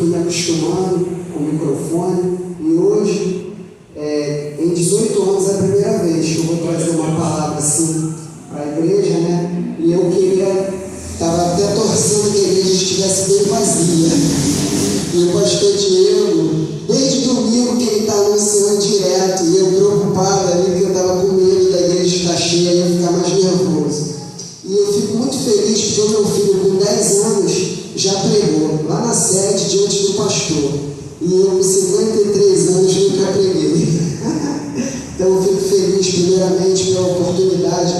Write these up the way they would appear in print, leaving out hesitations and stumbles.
fui me acostumando com o microfone e hoje, em 18 anos, é a primeira vez que eu vou trazer uma palavra assim para a igreja, né? E eu estava até torcendo que a igreja estivesse bem vazia. E o pastor Diego, desde domingo que ele está anunciando direto, e eu preocupado ali, porque eu estava com medo da igreja estar cheia e eu ficar mais nervoso. E eu fico muito feliz porque o meu filho, com 10 anos, já pregou lá na sede diante do pastor. E eu, com 53 anos, nunca preguei. Então eu fico feliz, primeiramente, pela oportunidade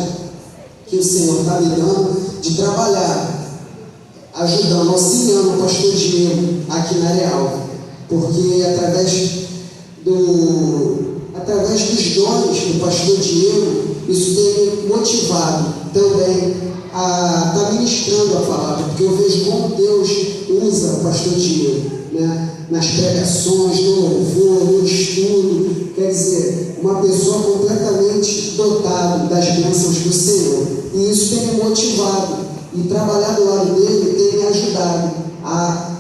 que o Senhor está me dando de trabalhar, ajudando, auxiliando o pastor Diego aqui na Areal. Porque através dos dons do pastor Diego, isso tem me motivado também a estar ministrando a palavra, porque eu vejo como Deus usa o pastor Diego, né? Nas pregações, no louvor, no estudo. Quer dizer, uma pessoa completamente dotada das bênçãos do Senhor. E isso tem me motivado, e trabalhar do lado dele tem me ajudado a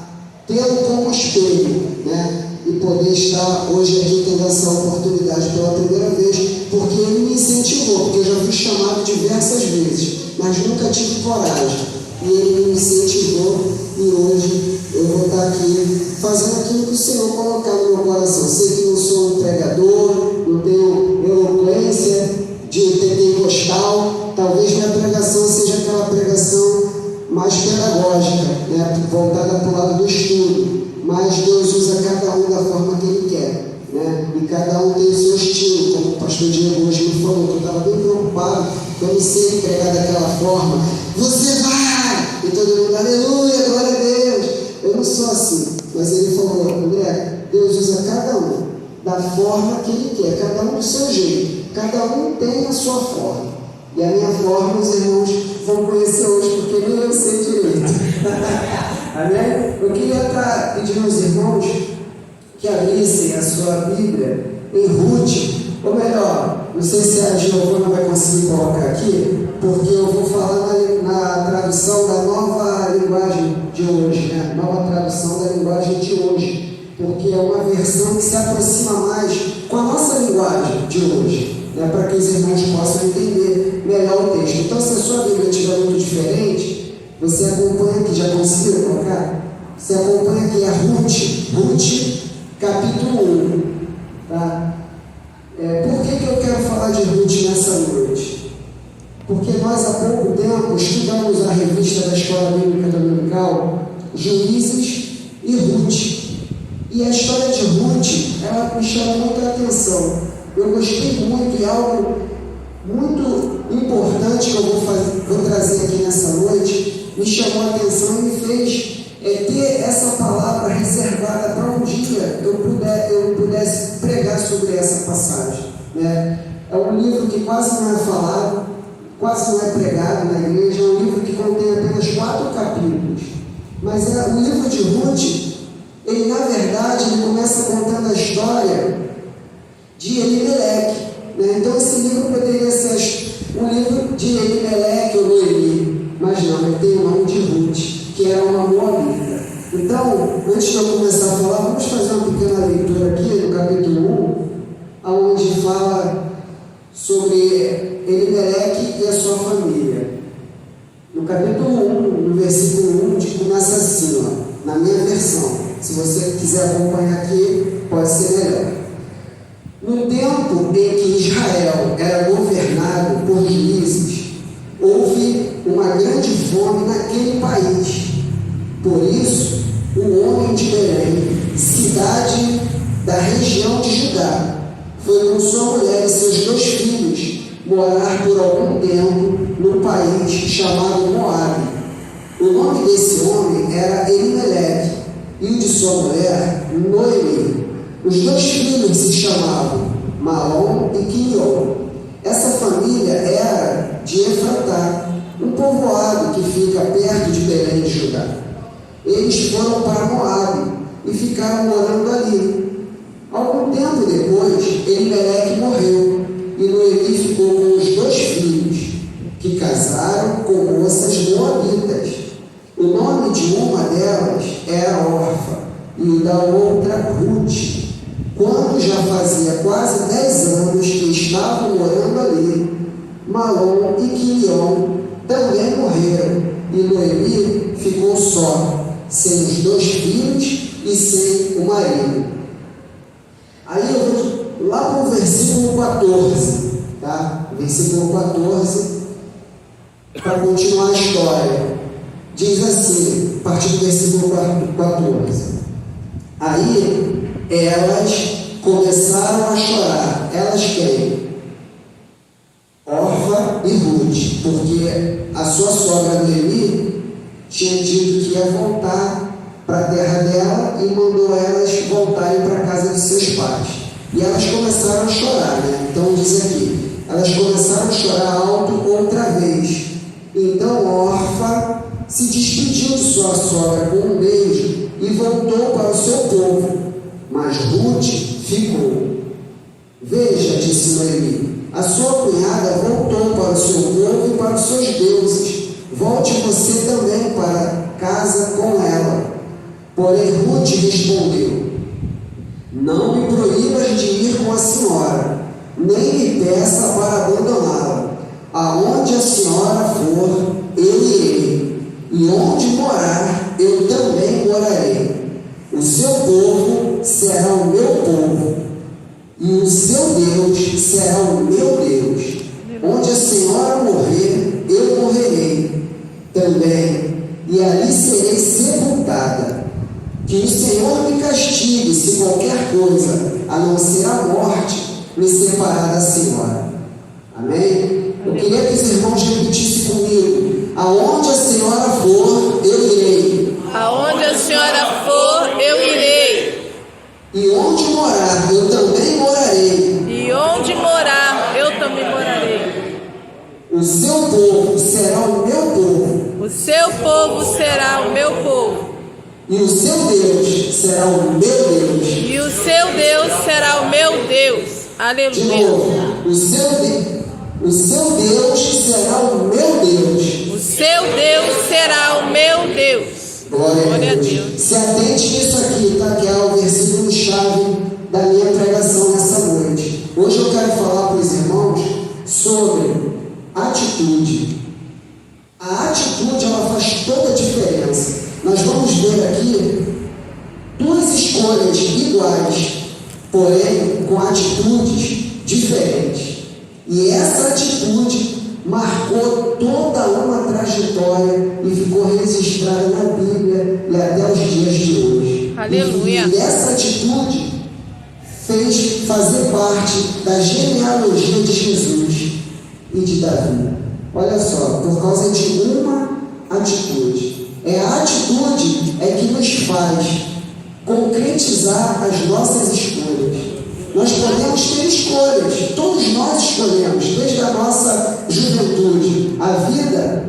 tê-lo como espelho, né? E poder estar hoje aqui tendo essa oportunidade pela primeira vez, porque ele me incentivou, porque eu já fui chamado diversas vezes, mas nunca tive coragem. E ele me incentivou, e hoje eu vou estar aqui fazendo aquilo que o Senhor colocar no meu coração. Sei que não sou um pregador, não tenho eloquência de pentecostal, talvez minha pregação seja aquela pregação mais pedagógica, né? Voltada para o lado do estudo. Mas Deus usa cada um da forma que Ele quer, né? E cada um tem o seu estilo, como o pastor Diego hoje me falou, que eu estava bem preocupado, que eu não sei pregar daquela forma. Você vai! E todo mundo, aleluia, glória a Deus! Eu não sou assim, mas ele falou, André, Deus usa cada um da forma que Ele quer, cada um do seu jeito, cada um tem a sua forma. E a minha forma, os irmãos vão conhecer hoje, porque nem eu sei direito. Amém? Eu queria estar pedindo aos irmãos que abrissem a sua Bíblia em Ruth, ou melhor, não sei se a Giovana vai conseguir colocar aqui, porque eu vou falar na tradução da nova linguagem de hoje, né? Nova tradução da linguagem de hoje, porque é uma versão que se aproxima mais com a nossa linguagem de hoje, né? Para que os irmãos possam entender melhor o texto. Então, se a sua Bíblia estiver muito diferente, você acompanha aqui, já conseguiu colocar? Você acompanha aqui a Ruth, capítulo 1. Tá? Por que eu quero falar de Ruth nessa noite? Porque nós há pouco tempo estudamos a revista da Escola Bíblica Dominical, Juízes e Ruth. E a história de Ruth, ela me chamou muita atenção. Eu gostei muito, e algo muito importante que eu vou trazer aqui nessa noite me chamou a atenção e me fez ter essa palavra reservada para um dia eu pudesse pregar sobre essa passagem, né? É um livro que quase não é falado, quase não é pregado na igreja, é um livro que contém apenas 4 capítulos, mas o livro de Ruth, ele na verdade ele começa contando a história de Elimeleque, né? Então esse livro poderia ser um livro de Elimeleque ou Noemi, mas não, ele tem o nome de Ruth, que era uma moabita. Então, antes de eu começar a falar, vamos fazer uma pequena leitura aqui no capítulo 1, onde fala sobre Elimeleque e a sua família. No capítulo 1, no versículo 1, começa assim, ó, na minha versão. Se você quiser acompanhar aqui, pode ser melhor. No tempo em que Israel era governado por juízes, houve uma grande fome naquele país. Por isso, um homem de Belém, cidade da região de Judá, foi com sua mulher e seus 2 filhos morar por algum tempo num país chamado Moabe. O nome desse homem era Elimeleque e o de sua mulher, Noemi. Os 2 filhos se chamavam Malom e Quilion. Essa família era de Efratá, um povoado que fica perto de Belém de Judá. Eles foram para Moabe e ficaram morando ali. Algum tempo depois, Elimeleque morreu e Noemi ficou com os 2 filhos, que casaram com moças moabitas. O nome de uma delas era Orfa e o da outra Ruth, quando já fazia quase 10 anos que estavam morando ali, Malom e Quilion também morreram, e Noemi ficou só, sem os 2 filhos e sem o marido. Aí eu vou lá para o versículo 14, tá? Versículo 14, para continuar a história. Diz assim, a partir do versículo 14: Aí elas começaram a chorar. Elas quem? Orfa e Ruth, porque a sua sogra Noemi tinha dito que ia voltar para a terra dela e mandou elas voltarem para a casa de seus pais. E elas começaram a chorar, né? Então diz aqui, elas começaram a chorar alto outra vez. Então Orfa se despediu de sua sogra com um beijo e voltou para o seu povo, mas Ruth ficou. Veja, disse Noemi, a sua cunhada voltou para o seu povo e para os seus deuses. Volte você também para casa com ela. Porém Ruth respondeu: Não me proíbas de ir com a senhora, nem me peça para abandoná-la. Aonde a senhora for, eu irei, e onde morar, eu também morarei. O seu povo será o meu povo, e o seu Deus será o meu Deus. Onde a senhora morrer, eu morrerei também, e ali serei sepultada. Que o Senhor me castigue se qualquer coisa, a não ser a morte, me separar da senhora. Amém? Eu queria que os irmãos repetissem comigo: aonde a senhora for, eu irei. Aonde a senhora for, eu irei. E onde morar, eu também morarei. E onde morar, eu também morarei. O seu povo será o meu povo. O seu povo será o meu povo. E o seu Deus será o meu Deus. E o seu Deus será o meu Deus. De Aleluia. novo, o seu Deus será o meu Deus. O seu Deus será o meu Deus. Glória a Deus. Se atente nisso aqui, tá? Que é o versículo-chave da minha pregação nessa noite. Hoje eu quero falar para os irmãos sobre atitude. A atitude, ela faz toda a diferença. Nós vamos ver aqui 2 escolhas iguais, porém com atitudes diferentes. E essa atitude marcou toda uma trajetória e ficou registrada na Bíblia e até os dias de hoje. Aleluia. E essa atitude fez fazer parte da genealogia de Jesus e de Davi. Olha só, por causa de uma atitude. A atitude é que nos faz concretizar as nossas escolhas. Nós podemos ter escolhas, todos nós escolhemos, desde a nossa juventude. A vida,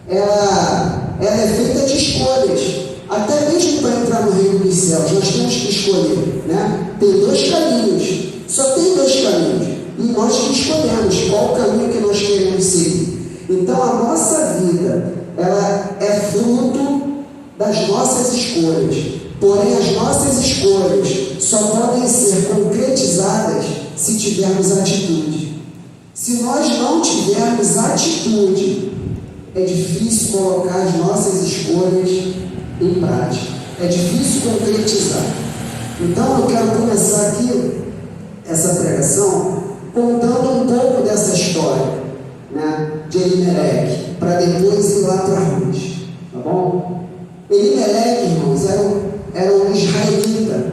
ela é feita de escolhas. Até mesmo para entrar no reino dos céus, nós temos que escolher, né? Tem 2 caminhos, só tem 2 caminhos. E nós que escolhemos qual o caminho que nós queremos seguir. Então a nossa vida, ela é fruto das nossas escolhas. Porém, as nossas escolhas só podem ser concretizadas se tivermos atitude. Se nós não tivermos atitude, é difícil colocar as nossas escolhas em prática. É difícil concretizar. Então, eu quero começar aqui essa pregação contando um pouco dessa história, né, de Elimeleque, para depois ir lá para Ruth, tá bom? Elimeleque, irmãos, era um israelita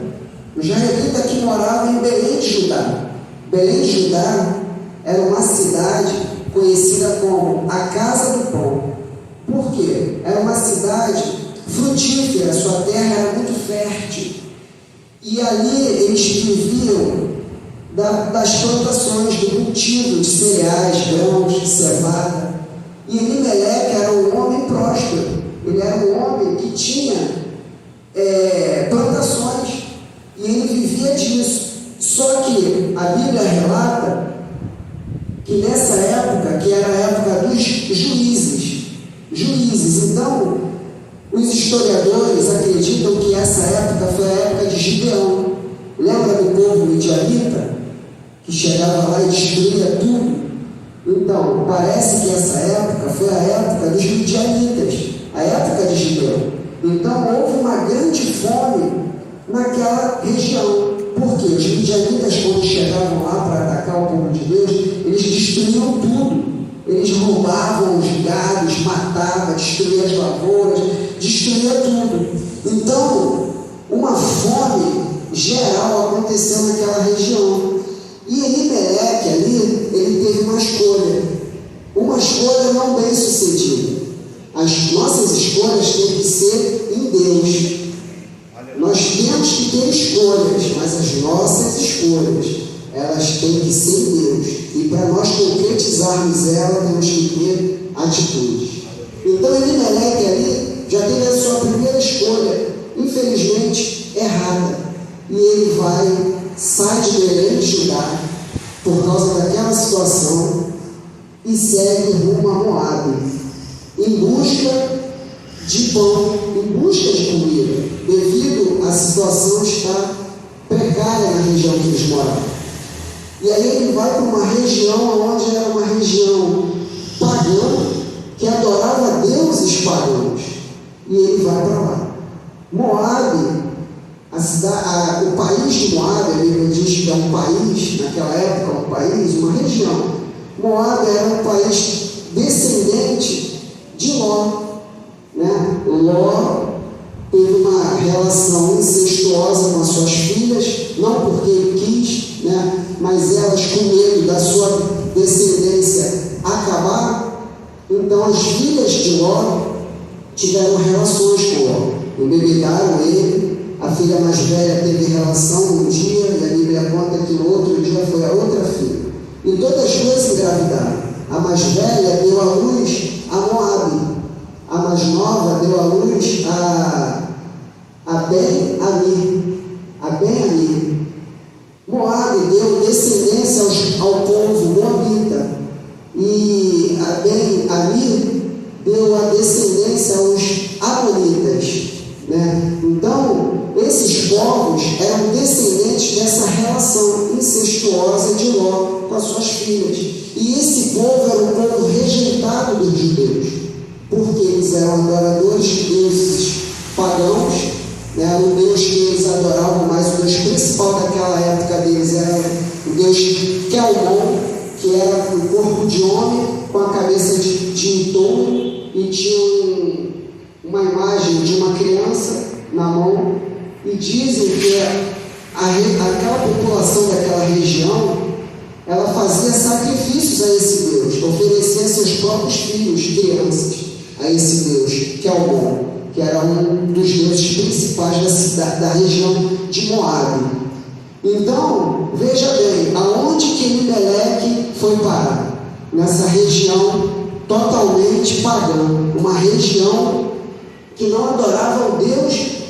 que morava em Belém de Judá. Belém de Judá era uma cidade conhecida como a Casa do Pão. Por quê? Era uma cidade frutífera, sua terra era muito fértil. E ali eles viviam das plantações, do cultivo de cereais, grãos, cevada. E Elimeleque era um homem próspero. Ele era um homem que tinha plantações, e ele vivia disso. Só que a Bíblia relata que nessa época, que era a época dos juízes, então os historiadores acreditam que essa época foi a povo midianita, que chegava lá e destruía tudo. Então, parece que essa época foi a época dos midianitas, a época de Gideão. Então, houve uma grande fome naquela região. Por quê? Os midianitas, quando chegavam lá para atacar o povo de Deus, eles destruíam tudo. Eles roubavam os gados, matavam, destruíam as lavouras, destruíam tudo. Então, uma fome geral aconteceu naquela região. E Elimeleque ali, ele teve uma escolha não bem sucedida. As nossas escolhas têm que ser em Deus. Nós temos que ter escolhas, mas as nossas escolhas, elas têm que ser em Deus. E para nós concretizarmos ela, temos que ter atitudes. Então Elimeleque ali já teve a sua primeira escolha, infelizmente errada. E ele sai de Belém de Judá, por causa daquela situação, e segue rumo a Moabe, em busca de pão, em busca de comida, devido à situação estar precária na região que eles moravam. E aí ele vai para uma região onde era uma região pagã, que adorava deuses pagãos, e ele vai para lá. Moabe, o país de Moabe, a Bíblia diz que é um país, naquela época um país, uma região. Moabe era um país descendente de Ló. Ló teve uma relação incestuosa com as suas filhas, não porque ele quis, mas elas, com medo da sua descendência acabar, então as filhas de Ló tiveram relações com Ló, embebedaram ele. A filha mais velha teve relação um dia, e a Bíblia conta que no outro dia foi a outra filha. E todas as duas engravidaram. A mais velha deu à luz a Moabe. A mais nova deu à luz a Ben-Ami. Moabe deu descendência ao povo moabita. E a Ben-Ami deu a descendência aos amonitas. Então, esses povos eram descendentes dessa relação incestuosa de Ló com as suas filhas. E esse povo era um povo rejeitado dos judeus, porque eles eram adoradores de deuses pagãos, o Deus que eles adoravam, mas o Deus principal daquela época deles era o Deus Kelmon, que era um corpo de homem com a cabeça de touro, e tinha uma imagem de uma criança na mão. E dizem que aquela população daquela região, ela fazia sacrifícios a esse Deus, oferecia seus próprios filhos, crianças, a esse Deus, que é o bom, que era um dos deuses principais da região de Moabe. Então, veja bem, aonde que Elimeleque foi parar? Nessa região totalmente pagã, uma região que não adorava o Deus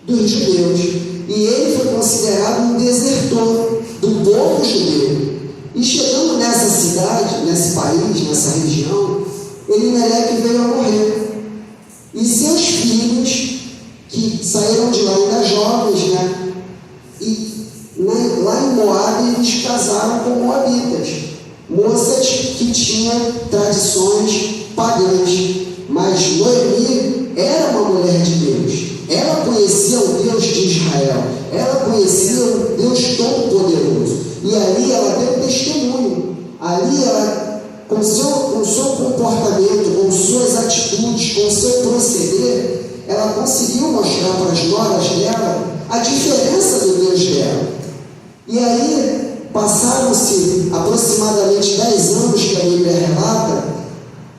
dos judeus, e ele foi considerado um desertor do povo judeu. E chegando nessa cidade, nesse país, nessa região, Elimeleque veio a morrer, e seus filhos, que saíram de lá ainda jovens, e lá em Moabe eles casaram com moabitas, moças que tinham tradições pagãs. Mas Noemi era uma mulher de Deus. Ela conhecia o Deus de Israel, ela conhecia o Deus Todo-Poderoso, e ali ela deu testemunho. Ali ela, com seu comportamento, com suas atitudes, com seu proceder, ela conseguiu mostrar para as noras dela a diferença do Deus dela. E aí passaram-se aproximadamente 10 anos, que a Bíblia relata.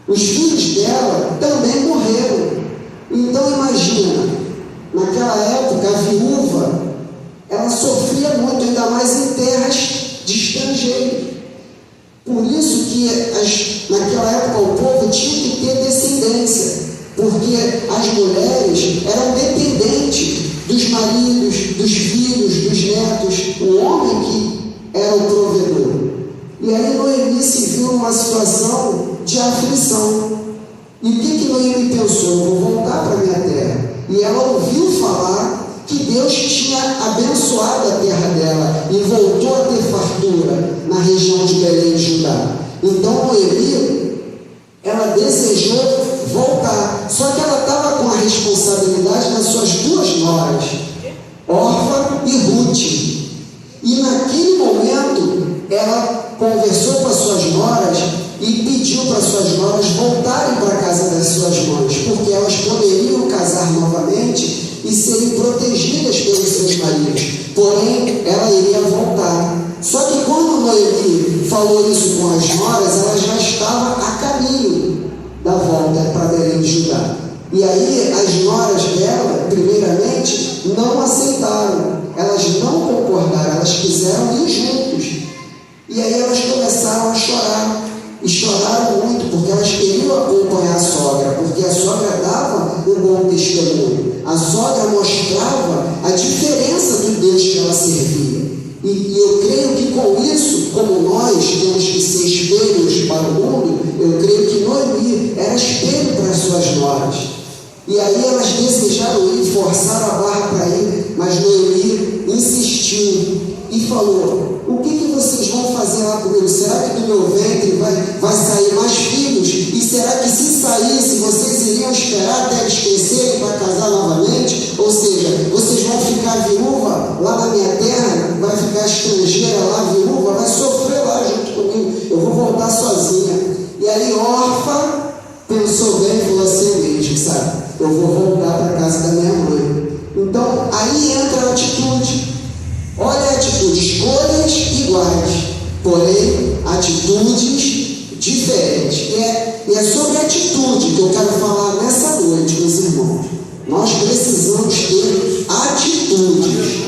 Os filhos dela também morreram. Então imagina, naquela época a viúva, ela sofria muito, ainda mais em terras de estrangeiros. Por isso que naquela época o povo tinha que ter descendência, porque as mulheres eram dependentes dos maridos, dos filhos, dos netos, o homem que era o provedor. E aí Noemi se viu numa situação de aflição. E o que Noemi pensou? Eu vou voltar para a minha terra. E ela ouviu falar que que Deus tinha abençoado a terra dela e voltou a ter fartura na região de Belém, Judá. Então Noemi, ela desejou voltar, só que ela estava com a responsabilidade das suas duas noras, Orfa e Ruth. E naquele momento ela conversou com as suas noras e pediu para as suas noras voltarem para a casa das suas mães, porque elas poderiam casar novamente e serem protegidas pelos seus maridos. Porém, ela iria voltar. Só que quando Noemi falou isso com as noras, ela já estava a caminho da volta para Belém de Judá. E aí as noras dela, primeiramente, não aceitaram, elas não concordaram, elas quiseram ir juntos. E aí elas começaram a chorar, e choraram muito, porque elas queriam acompanhar a sogra, porque a sogra dava um bom testemunho, a sogra mostrava a diferença do Deus que ela servia. E eu creio que com isso, como nós temos que ser espelhos para o mundo, eu creio que Noemi era espelho para as suas noras. E aí elas desejaram ir, forçaram a barra para ir, mas Noemi insistiu e falou: o que vocês vão fazer lá comigo? Será que do meu ventre vai sair mais filhos? E será que se saísse, vocês iriam esperar até eles crescerem para casar novamente? Ou seja, vocês vão ficar viúva lá na minha terra, vai ficar estrangeira lá, viúva, vai sofrer lá junto comigo, eu vou voltar sozinha. E aí Orfa pensou bem e falou assim mesmo, sabe? Eu vou voltar para a casa da minha mãe. Então, aí entra a atitude. Olha a atitude, escolhas iguais, porém atitudes diferentes. E é sobre atitude que eu quero falar nessa noite, meus irmãos. Nós precisamos ter atitudes.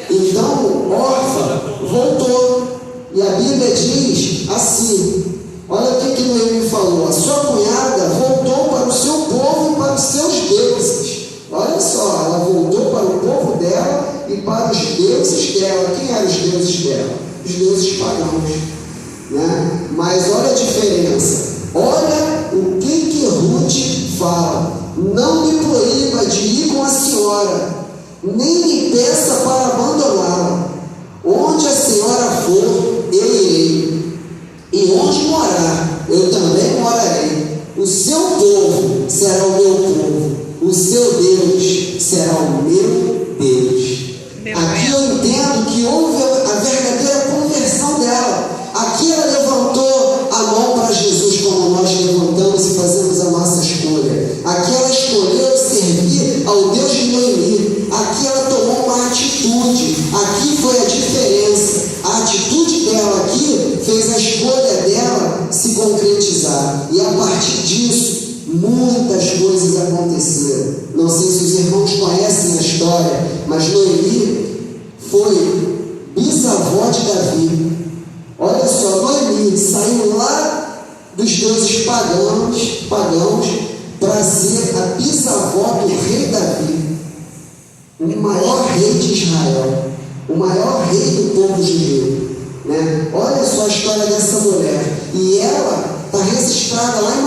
Então, Orfa voltou. E a Bíblia diz assim: olha o que Noemi falou. A sua cunhada voltou para o seu povo e para os seus deuses. Olha só, ela voltou para o povo dela e para os deuses dela. Quem eram os deuses dela? Os deuses pagãos, né? Mas olha a diferença. Olha o que Ruth fala: não me proíba de ir com a senhora, nem me peça para abandoná-la. Onde a senhora for, eu irei, e onde morar, eu também morarei. O seu povo será o meu povo, o seu Deus será o meu Deus. Aqui eu entendo que houve a verdadeira conversão dela. Aqui ela levantou a mão para Jesus, como nós levantamos e fazemos a nossa escolha. Aqui ela escolheu servir ao Deus de Noemi. Aqui ela tomou uma atitude. Aqui foi a diferença. A atitude dela aqui fez a escolha dela se concretizar. E a partir disso, muitas coisas aconteceram. Não sei se os irmãos conhecem a história, mas Noemi foi bisavó de Davi. Olha só, Noemi saiu lá dos deuses pagãos para ser a bisavó do rei Davi, o maior rei de Israel, o maior rei do povo judeu, né? Olha só a história dessa mulher. E ela está registrada lá em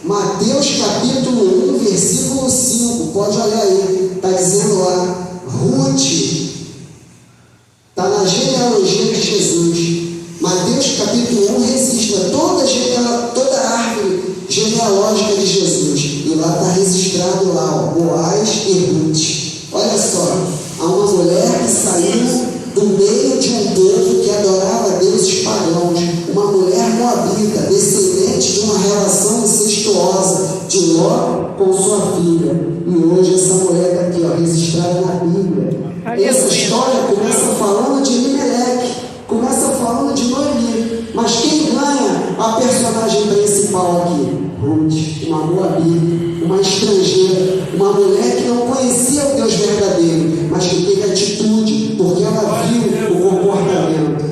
Mateus capítulo 1, versículo 5, pode olhar aí, está dizendo lá, Ruth, está na genealogia de Jesus. Mateus capítulo 1 registra toda a árvore genealógica de Jesus, e lá está registrado lá, Boaz e Ruth. Olha só, há uma mulher que saiu do meio de um povo que adorava deuses pagãos, uma mulher moabita, descendente de uma relação incestuosa de Ló com sua filha. E hoje essa mulher está aqui, ó, registrada na Bíblia. Essa história começa falando de Elimelec, começa falando de Noemi, mas quem ganha a personagem principal aqui? Ruth, uma moabita, uma estrangeira, uma mulher que não conhecia o Deus verdadeiro, mas que teve atitude, porque ela viu o comportamento.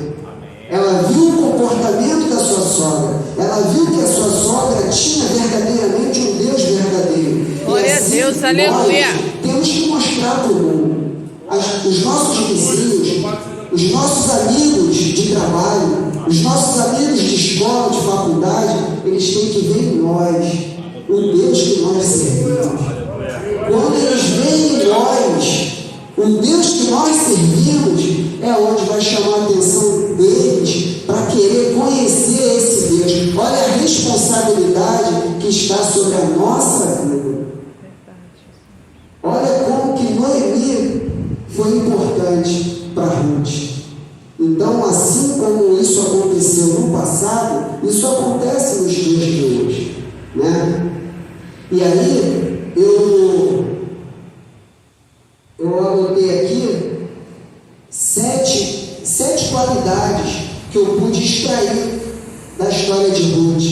Ela viu o comportamento da sua sogra. Ela viu que a sua sogra tinha verdadeiramente um Deus verdadeiro. Glória a Deus, aleluia. Temos que mostrar para o mundo. Os nossos vizinhos, os nossos amigos de trabalho, os nossos amigos de escola, de faculdade, eles têm que ver em nós o Deus que nós servimos. Quando eles veem em nós O Deus que nós servimos é onde vai chamar a atenção deles para querer conhecer esse Deus. Olha a responsabilidade que está sobre a nossa vida. Olha como que Noemi foi importante para Ruth. Então, assim como isso aconteceu no passado, isso acontece nos dias de hoje, né? E aí, eu anotei aqui sete qualidades que eu pude extrair da história de Ruth.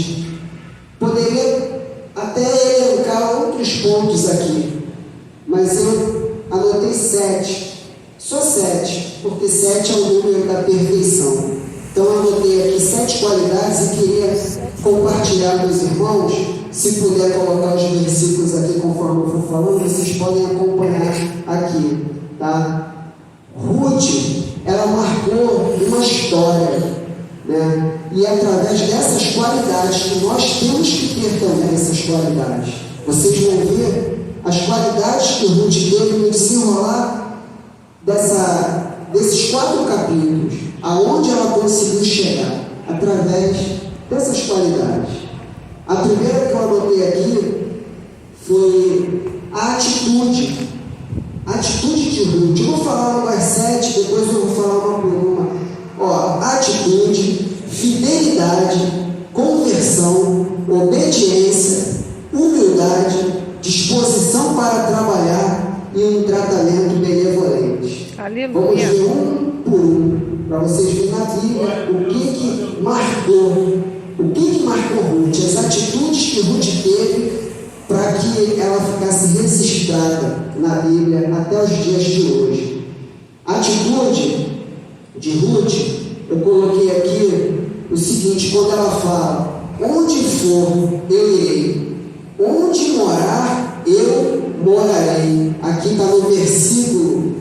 Poderia até elencar outros pontos aqui, mas eu anotei 7. Só 7, porque 7 é o número da perfeição. Então eu anotei aqui 7 qualidades e queria compartilhar com os irmãos. Se puder colocar os versículos aqui conforme eu for falando, vocês podem acompanhar aqui, tá? Ruth, ela marcou uma história, né? E através dessas qualidades, que nós temos que ter também essas qualidades. Vocês vão ver as qualidades que Ruth teve no desenrolar desses 4 capítulos, aonde ela conseguiu chegar, através dessas qualidades. A primeira que eu anotei aqui foi a atitude de Ruth. Eu vou falar umas 7, depois eu vou falar uma por uma. Atitude, fidelidade, conversão, obediência, humildade, disposição para trabalhar e um tratamento benevolente. Aleluia. Vamos ver um por um, para vocês verem na Bíblia o que marcou Ruth, as atitudes que Ruth teve para que ela ficasse registrada na Bíblia até os dias de hoje. A atitude de Ruth, eu coloquei aqui o seguinte, quando ela fala: onde for eu irei, onde morar eu morarei. Aqui está no versículo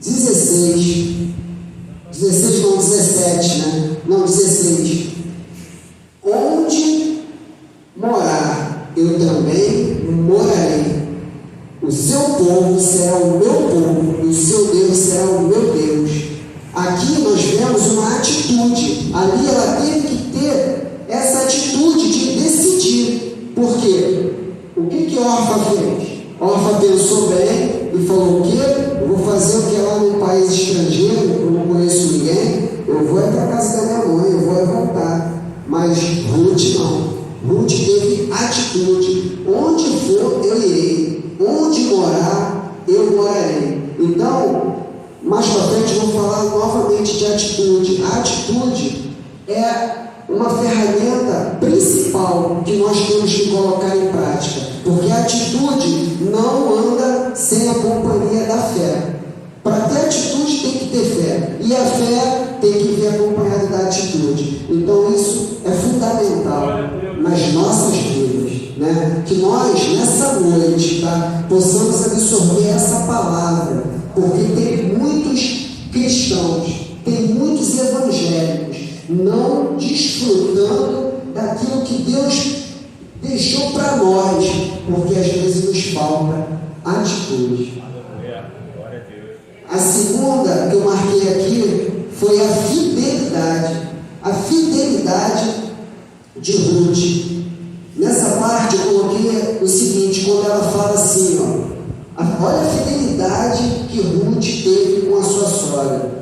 17, né? Não, 16. Onde morar eu também morarei. O seu povo será o meu povo e o seu Deus será o meu Deus. Aqui nós vemos uma atitude. Ali ela teve que ter essa atitude de decidir. Por quê? O que Orfa fez? Orfa pensou bem e falou: o quê? Eu vou fazer o que lá num país estrangeiro, eu não conheço ninguém, eu vou para a casa da minha mãe, eu vou voltar. Mas Ruth não. Ruth teve atitude. Onde for eu irei, onde morar eu morarei. Então, mais para frente eu vou falar novamente de atitude. A atitude é uma ferramenta principal que nós temos que colocar em prática, porque a atitude não anda sem a companhia da fé. Para ter atitude tem que ter fé, e a fé tem que vir acompanhada da atitude. Então isso é fundamental nas nossas vidas, né? Que nós nessa noite, tá, possamos absorver essa palavra, porque tem muitos cristãos, tem muitos evangélicos não desfrutando daquilo que Deus deixou para nós, porque às vezes nos falta atitude. A segunda que eu marquei aqui foi a fidelidade. A fidelidade de Ruth. Nessa parte eu coloquei o seguinte, quando ela fala assim, olha a fidelidade que Ruth teve com a sua sogra.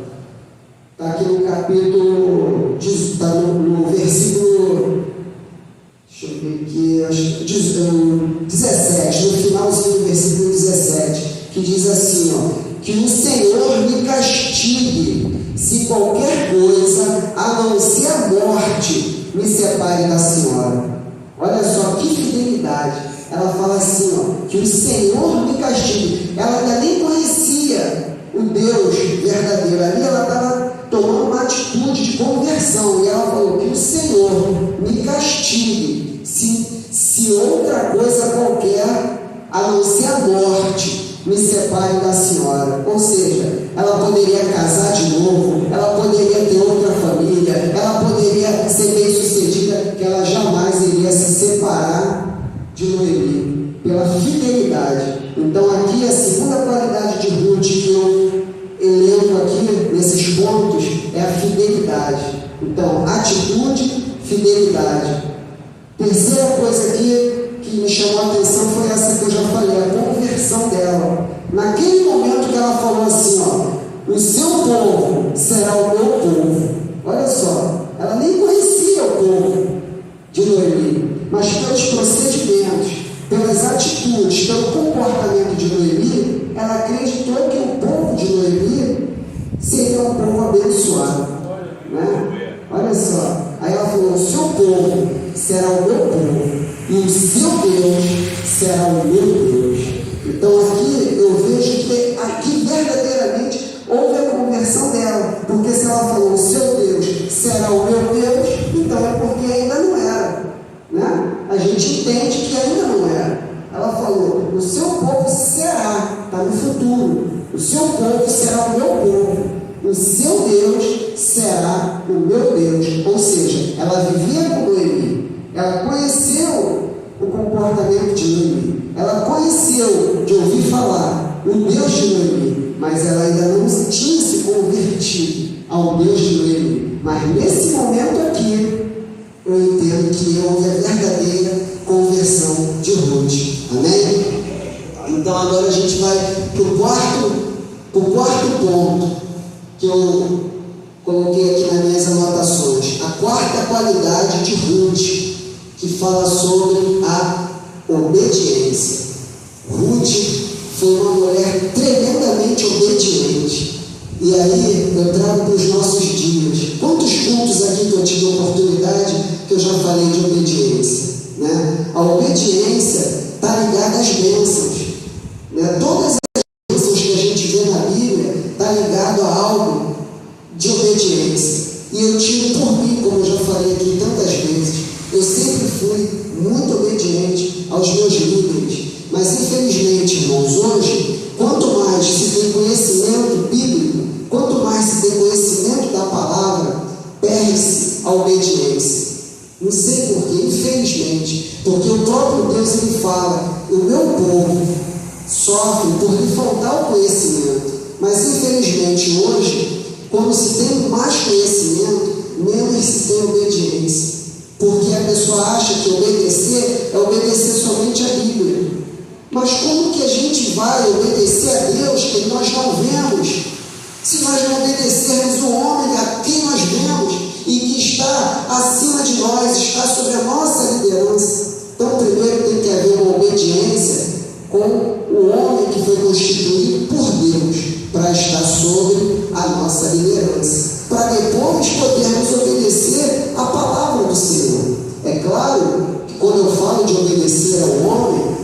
Está aqui no capítulo, está no versículo, deixa eu ver aqui, acho que 17, no finalzinho do versículo 17, que diz assim, que o Senhor me castigue se qualquer coisa, a não ser a morte, me separe da senhora. Olha só que fidelidade. Ela fala assim, que o Senhor me castigue. Ela ainda nem conhecia o Deus verdadeiro. Ali ela estava tomando uma atitude de conversão. E ela falou que o Senhor me castigue se outra coisa qualquer, a não ser a morte, me separe da senhora. Ou seja, ela poderia casar de novo, ela poderia ter outra família, ela poderia ser bem sucedida, que ela jamais iria se separar de Noemi, pela fidelidade. Então aqui a segunda qualidade de Ruth que eu Então, atitude, fidelidade. Terceira coisa aqui que me chamou a atenção foi essa que eu já falei, a conversão dela. Naquele momento que ela falou assim, ó, o seu povo será o meu povo. Olha só, ela nem conhecia o povo de Noemi, mas pelos procedimentos, pelas atitudes, pelo comportamento de Noemi, ela acreditou que o povo de Noemi seria um povo abençoado, né? Olha só, aí ela falou, o seu povo será o meu povo e o seu Deus será o meu Deus. Então aqui eu vejo que aqui verdadeiramente houve a conversão dela, porque se ela falou, o seu Deus será o meu Deus, então é porque ainda não era, né? A gente entende que ainda não era. Ela falou, o seu povo será, está no futuro, o seu povo será o meu povo, o seu Deus será o meu Deus. Ou seja, ela vivia com Noemi, ela conheceu o comportamento de Noemi, ela conheceu de ouvir falar o Deus de Noemi, mas ela ainda não tinha se convertido ao Deus de Noemi. Mas nesse momento aqui, eu entendo que houve a verdadeira conversão de Ruth. Amém? Então agora a gente vai para o quarto ponto que eu coloquei aqui nas minhas anotações. A quarta qualidade de Ruth, que fala sobre a obediência. Ruth foi uma mulher tremendamente obediente. E aí eu trago para os nossos dias. Quantos cultos aqui que eu tive a oportunidade que eu já falei de obediência, né? A obediência está ligada às bênçãos, né? Todas as bênçãos que a gente vê na Bíblia está ligado a algo de obediência. E eu tiro por mim, como eu já falei aqui tantas vezes, eu sempre fui muito obediente aos meus líderes. Mas infelizmente, irmãos, hoje, quanto mais se tem conhecimento bíblico, quanto mais se tem conhecimento da palavra, perde-se a obediência. Não sei porquê, infelizmente, porque o próprio Deus ele fala, o meu povo sofre por lhe faltar o conhecimento. Mas infelizmente hoje, quando se tem mais conhecimento, menos se tem obediência. Porque a pessoa acha que obedecer é obedecer somente a Bíblia. Mas como que a gente vai obedecer a Deus que nós não vemos, se nós não obedecermos o homem a quem nós vemos e que está acima de nós, está sobre a nossa liderança? Então primeiro tem que haver uma obediência com o homem que foi constituído por Deus para estar sobre a nossa liderança, para depois podermos obedecer a palavra do Senhor. É claro que quando eu falo de obedecer ao homem,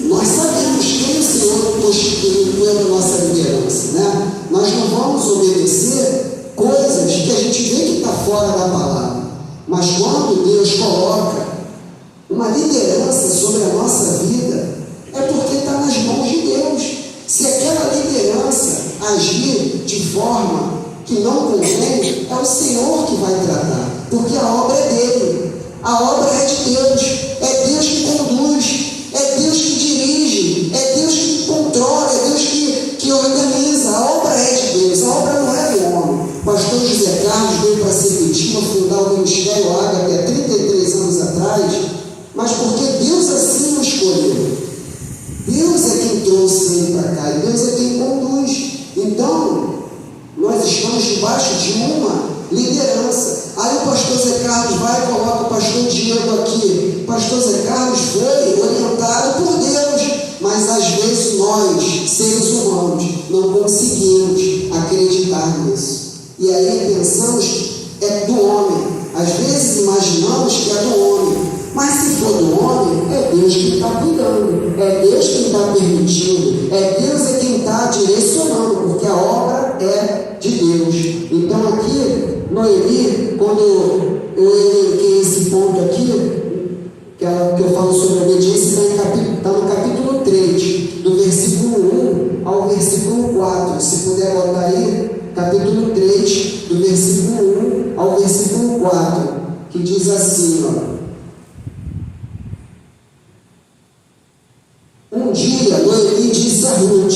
nós sabemos quem o Senhor constituiu pela nossa liderança, né? Nós não vamos obedecer coisas que a gente vê que está fora da palavra. Mas quando Deus coloca uma liderança sobre a nossa vida, é porque está nas mãos de Deus. Se aquela liderança agir de forma que não convém, é o Senhor que vai tratar, porque a obra é dele, a obra é de Deus, é Deus que conduz, é Deus que dirige, é Deus que controla, é Deus que organiza. A obra é de Deus, a obra não é do homem. O pastor José Carlos veio para Sepetiba fundar o Ministério Ágape há 33 anos atrás, mas porque Deus assim o escolheu. Deus é quem trouxe ele para cá, e Deus é quem conduz. Então, nós estamos debaixo de uma liderança. Aí o pastor Zé Carlos vai e coloca o pastor Diego aqui. O pastor Zé Carlos foi orientado por Deus, mas às vezes nós, seres humanos, não conseguimos acreditar nisso. E aí pensamos que é do homem. Às vezes imaginamos que é do homem, mas se for do homem, é Deus quem está cuidando, é Deus quem está permitindo, é Deus quem está direcionando, porque a obra é de Deus. Então aqui, Noemi, quando eu elenquei esse ponto aqui, que eu falo sobre obediência, está no capítulo 3, do versículo 1 ao versículo 4. Se puder botar aí, capítulo 3, do versículo 1 ao versículo 4, que diz assim, ó. Um dia, Noemi disse a Ruth: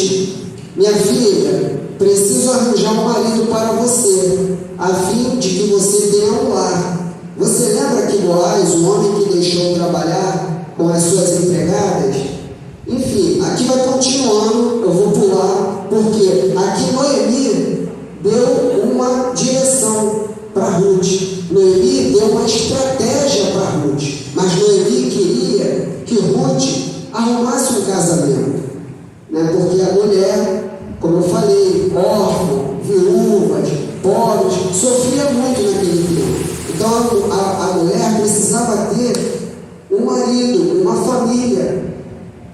minha filha, preciso arranjar um marido para você, a fim de que você tenha um lar. Você lembra que Boaz, o homem que deixou trabalhar com as suas empregadas? Enfim, aqui vai continuando, eu vou pular, porque aqui Noemi deu uma direção para Ruth. Noemi deu uma estratégia para Ruth, mas Noemi queria que Ruth arrumasse um casamento, né? Porque a mulher, como eu falei, órfã, viúvas, pobres, sofria muito naquele tempo. Então a mulher precisava ter um marido, uma família,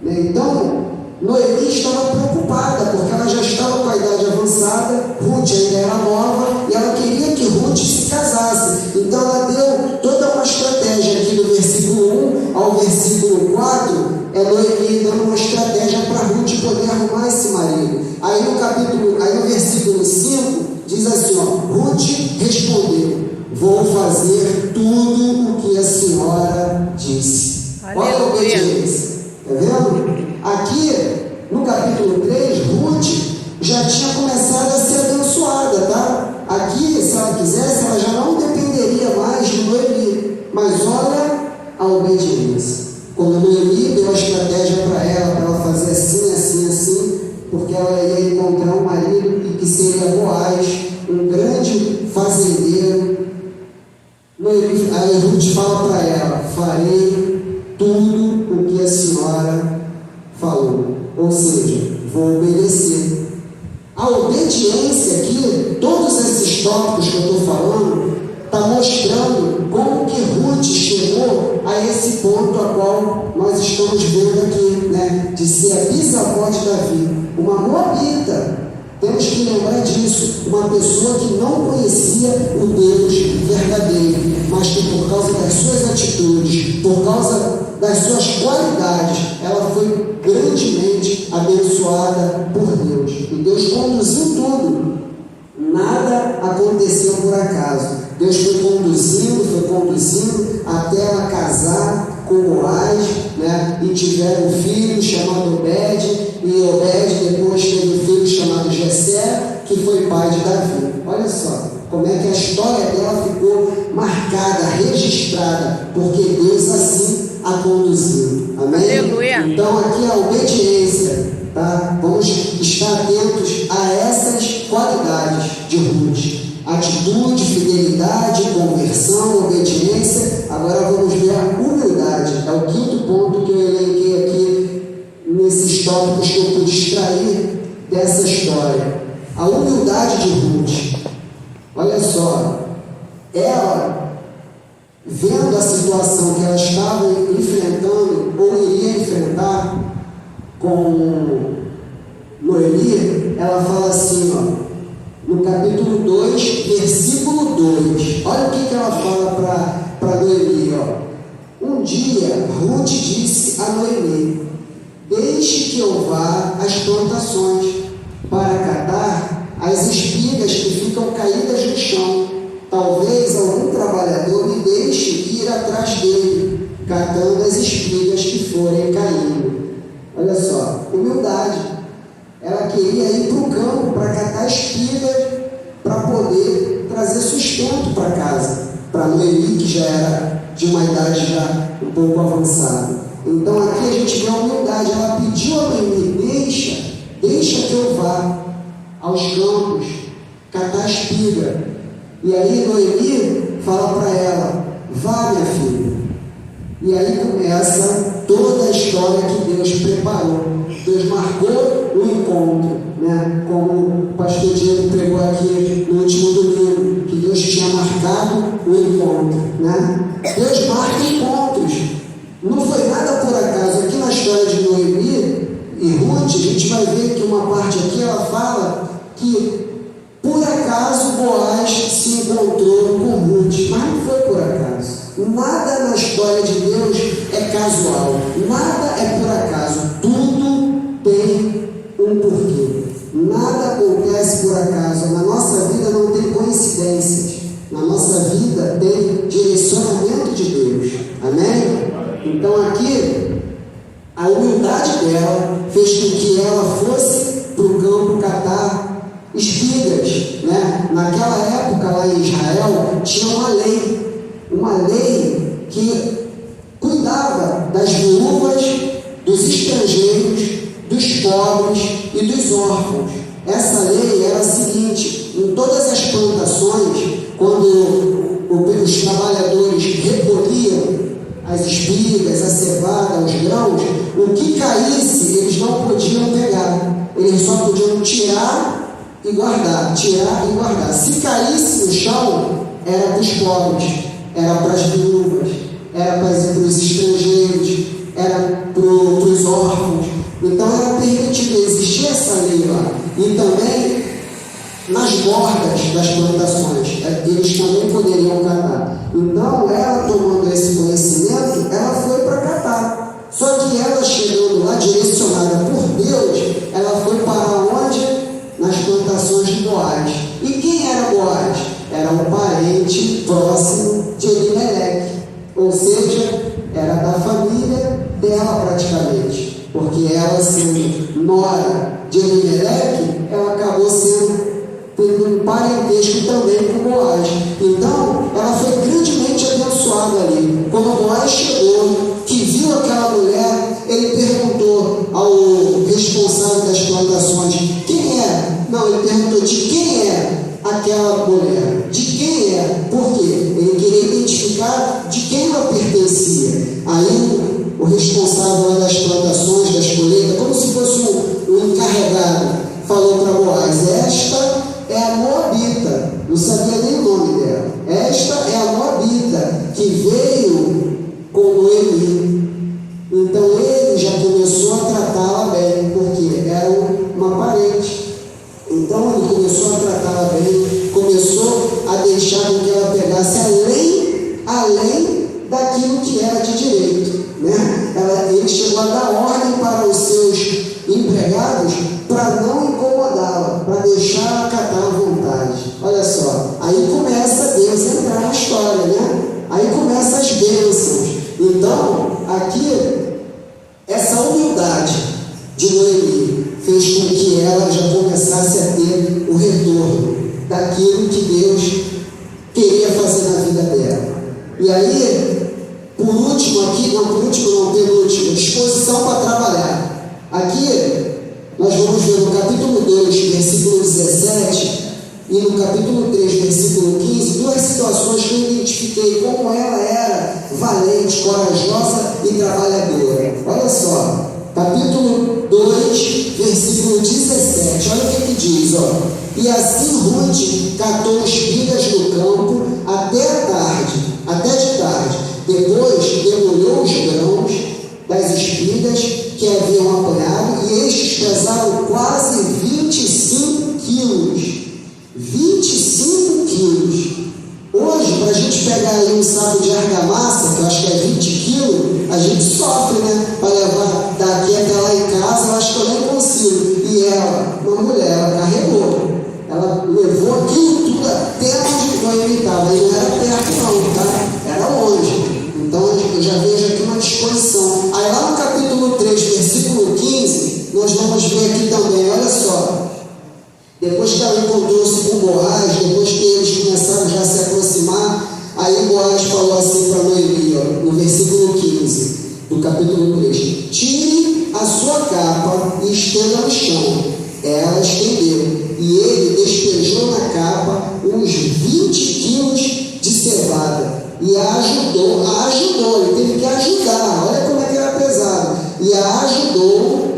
né? Então Noemi estava preocupada, porque ela já estava com a idade avançada, Ruth ainda era nova, e ela queria que Ruth se casasse. Então ela deu toda uma estratégia aqui do versículo 1 ao versículo 4, Noemi dando uma estratégia para Ruth poder arrumar esse marido. Aí no versículo 5, diz assim, Ruth respondeu: vou fazer tudo o que a senhora disse. Olha a obediência. Está vendo? Aqui, no capítulo 3, Ruth já tinha começado a ser abençoada, tá? Aqui, se ela quisesse, ela já não dependeria mais de Noemi. Mas olha a obediência. Quando Noemi deu a estratégia para ela fazer assim, assim, assim, porque ela ia encontrar um marido e que seria Boaz, um grande fazendeiro. Aí Ruth fala para ela: farei tudo o que a senhora falou, ou seja, vou obedecer. A obediência aqui, todos esses tópicos que eu estou falando, está mostrando como que Ruth chegou a esse ponto a qual nós estamos vendo aqui, né? De ser a bisavó de Davi, uma moabita. Temos que lembrar disso, uma pessoa que não conhecia o Deus verdadeiro, mas que por causa das suas atitudes, por causa das suas qualidades, ela foi grandemente abençoada por Deus. E Deus conduziu tudo. Nada aconteceu por acaso. Deus foi conduzindo até ela casar com Boaz, né? E tiveram um filho chamado Obed, e Obed depois teve um filho chamado Jessé, que foi pai de Davi. Olha só como é que a história dela ficou marcada, registrada, porque Deus assim a conduziu. Amém? Aleluia. Então aqui a obediência, tá? Vamos estar atentos a essas qualidades de Ruth: atitude, fidelidade, conversão, obediência. Agora vamos ver a humildade. É o quinto ponto que eu elenquei aqui nesses tópicos que eu pude extrair dessa história. A humildade de Ruth. Olha só, ela, vendo a situação que ela estava enfrentando ou iria enfrentar com Noemi, ela fala assim, no capítulo 2, versículo 2, olha o que ela fala para Noemi, Um dia, Ruth disse a Noemi: deixe que eu vá às plantações para catar as espigas que ficam caídas no chão. Talvez algum trabalhador me deixe ir atrás dele, catando as espigas que forem caindo. Olha só, humildade. Ela queria ir para o campo para catar espigas para poder trazer sustento para casa, para Noemi, que já era de uma idade já um pouco avançada. Então aqui a gente vê a humildade. Ela pediu a Noemi: deixa que eu vá aos campos catar espiga. E aí Noemi fala para ela: vá, minha filha. E aí começa toda a história que Deus preparou. Deus marcou o encontro, né? Como o pastor Diego pregou aqui no último domingo, que Deus tinha marcado o encontro, né? Deus marca encontros. Não foi nada por acaso. Aqui na história de Noemi e Ruth, a gente vai ver que uma parte aqui ela fala que por acaso Boaz se encontrou com Ruth, mas não foi por acaso. Nada na história de Deus é casual, nada é por acaso, tudo tem um porquê. Nada acontece por acaso. Na nossa vida não tem coincidências, na nossa vida tem direcionamento de Deus. Amém? Então aqui a humildade dela fez com que ela fosse para o campo catar espigas, né? Naquela época lá em Israel tinha uma lei que cuidava das viúvas, dos estrangeiros, dos pobres e dos órfãos. Essa lei era a seguinte: em todas as plantações, quando os trabalhadores recolhiam as espigas, a cevada, os grãos, o que caísse eles não podiam pegar, eles só podiam tirar e guardar, tirar e guardar. Se caísse no chão, era para os pobres, era para as viúvas, era para os estrangeiros, era para os órfãos. Então era permitido, existia essa lei lá. E também nas bordas das plantações, eles também poderiam catar. Então ela, tomando esse conhecimento, ela foi para catar. Só que ela, chegando lá, direcionada por Deus, ela foi para onde? Nas plantações de Boaz. E quem era Boaz? Era um parente próximo de Elimeleque, ou seja, era da família dela praticamente, porque ela, sendo nora de Elimeleque, ela acabou tendo um parentesco também com Boaz. Então ela foi grandemente abençoada ali. Quando Boaz chegou, que viu aquela mulher, ele perguntou ao responsável das plantações: quem é? Não, ele perguntou: de quem é aquela mulher? De quem é? Por quê? Ele queria identificar de quem ela pertencia. Aí o responsável das plantações, das colheitas, como se fosse um encarregado, falou para Boaz: esta é a Moabita. Não sabia nem o nome dela. Esta é a Moabita que veio com Noemi. Então ele já começou a tratá-la bem, porque era uma parente. Então ele começou a tratá-la bem, começou a deixar com que ela pegasse além daquilo que era de direito, né? Ele chegou a dar ordem para os seus empregados para não incomodá-la, para deixar acatar à vontade. Olha só, aí começa Deus a entrar na história, né? Aí começam as bênçãos. Então, aqui, essa humildade de Noemi fez com que ela já começasse a ter o retorno daquilo que Deus queria fazer na vida dela. E aí, por último aqui, penúltimo, disposição para trabalhar. Aqui, nós vamos ver no capítulo 2, versículo 17, e no capítulo 3, versículo 15, duas situações que eu identifiquei como ela era valente, corajosa e trabalhadora. Olha só, capítulo 2, versículo 17, olha o que diz, ó: e assim Ruth catou espigas no campo até de tarde, depois demolhou os grãos das espigas que haviam apanhado, e estes pesaram quase 25 quilos. 25 quilos. Hoje, para a gente pegar aí um saco de argamassa, que eu acho que é 20 quilos, a gente sofre, né? Para levar daqui até lá em casa, eu acho que eu nem consigo. E ela, uma mulher, ela carregou. Ela levou aquilo tudo até onde Noemi estava. E não era perto não, tá? Era longe. Então eu já vejo aqui uma disposição. Aí lá no capítulo 3, versículo 15, nós vamos ver aqui também, olha só. Depois que ela encontrou-se com Boaz, depois que eles começaram já a se aproximar, aí Boaz falou assim para Noemi, ó, no versículo 15 do capítulo 3: tire a sua capa e estenda no chão. Ela estendeu, e ele despejou na capa uns 20 quilos de cevada, e a ajudou, ele teve que ajudar, olha como é que era pesado, e a ajudou